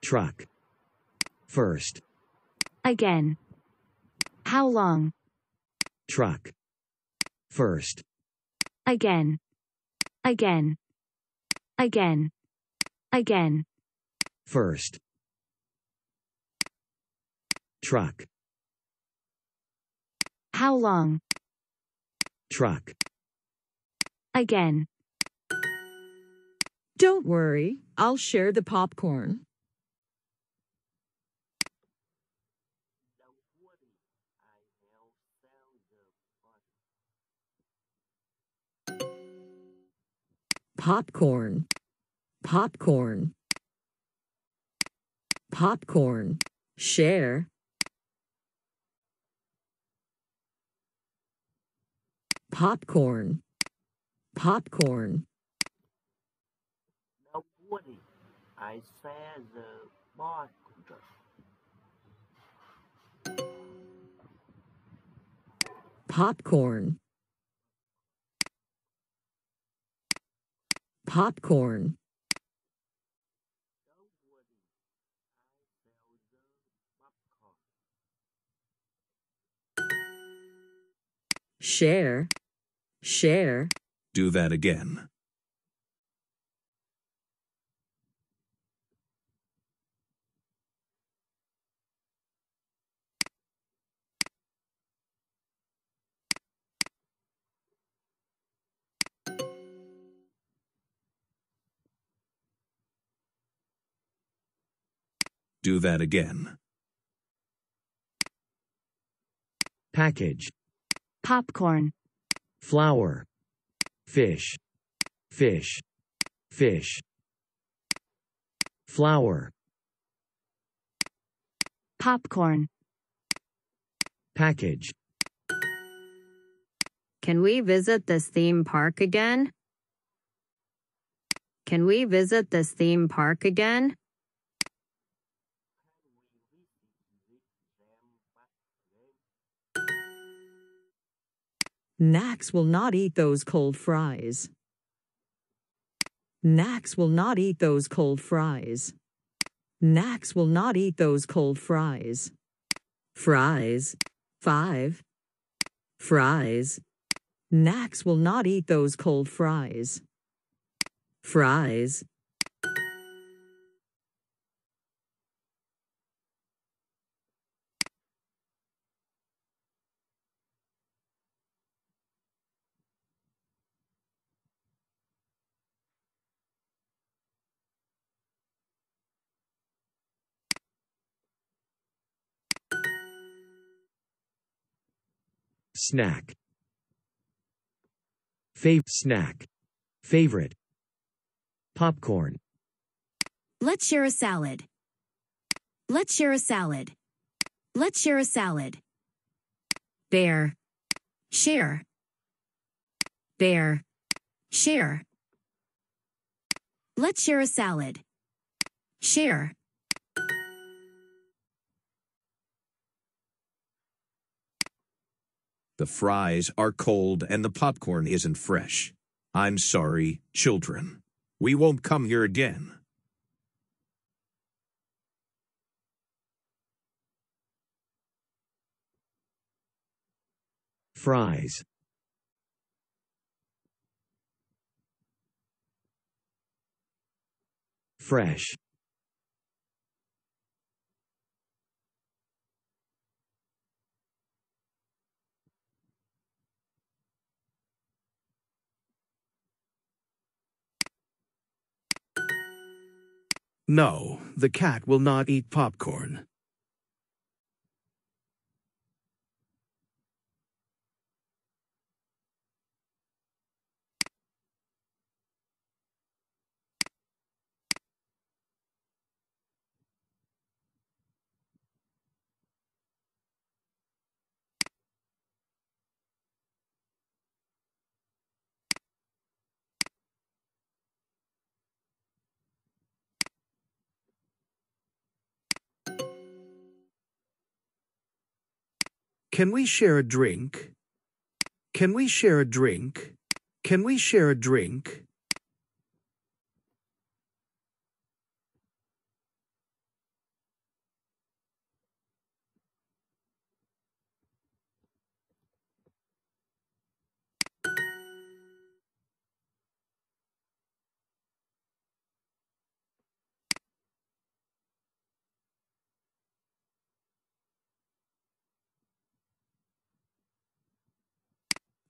truck. First. Again. How long? Truck. First. Again. Again. Again. Again. First. Truck. How long? Truck. Again. Don't worry, I'll share the popcorn. Popcorn. Popcorn. Popcorn. Share. Popcorn. Popcorn. Don't worry, I share the popcorn. Popcorn. Popcorn. Share. Share. Do that again. Do that again. Package. Popcorn. Flour. Fish. Fish. Fish. Flour. Popcorn. Package. Can we visit this theme park again? Can we visit this theme park again? Nax will not eat those cold fries. Nax will not eat those cold fries. Nax will not eat those cold fries. Fries. 5. Fries. Nax will not eat those cold fries. Fries. Snack. Snack. Favorite. Popcorn. Let's share a salad. Let's share a salad. Let's share a salad. Bear. Share. Bear. Share. Let's share a salad. Share. The fries are cold and the popcorn isn't fresh. I'm sorry, children. We won't come here again. Fries. Fresh. No, the cat will not eat popcorn. Can we share a drink? Can we share a drink? Can we share a drink?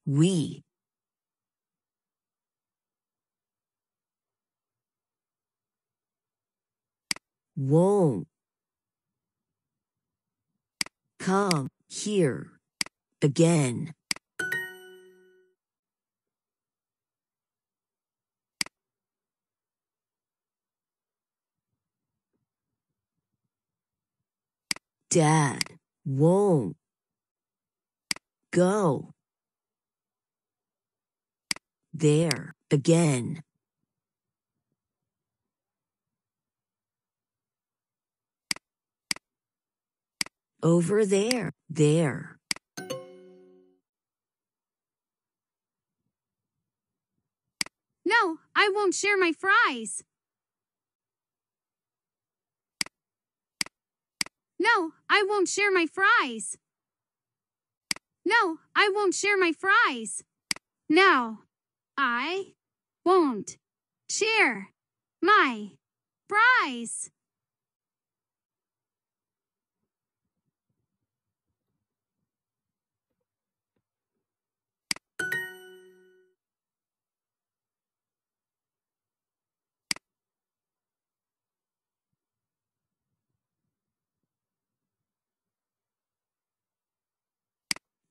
We. Won't come here again. Dad won't go there again. Over there, there. No, I won't share my fries. No, I won't share my fries. No, I won't share my fries. No, I won't share my fries.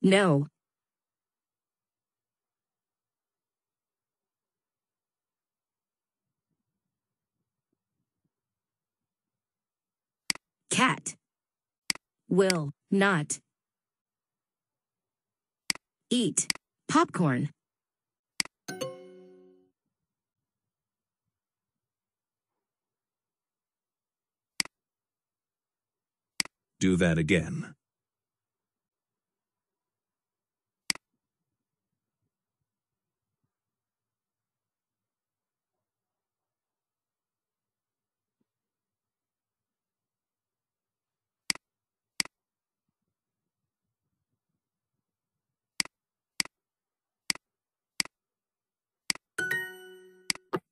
No. Cat will not eat popcorn. Do that again.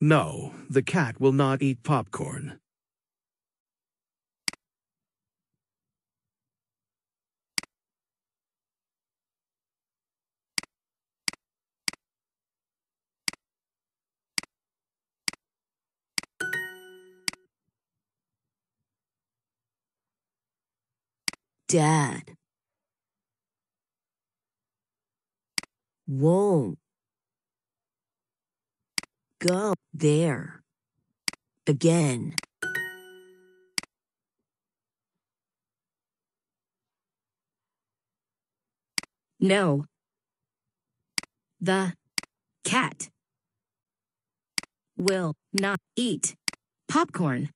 No, the cat will not eat popcorn. Dad won't go there again. No. The cat will not eat popcorn.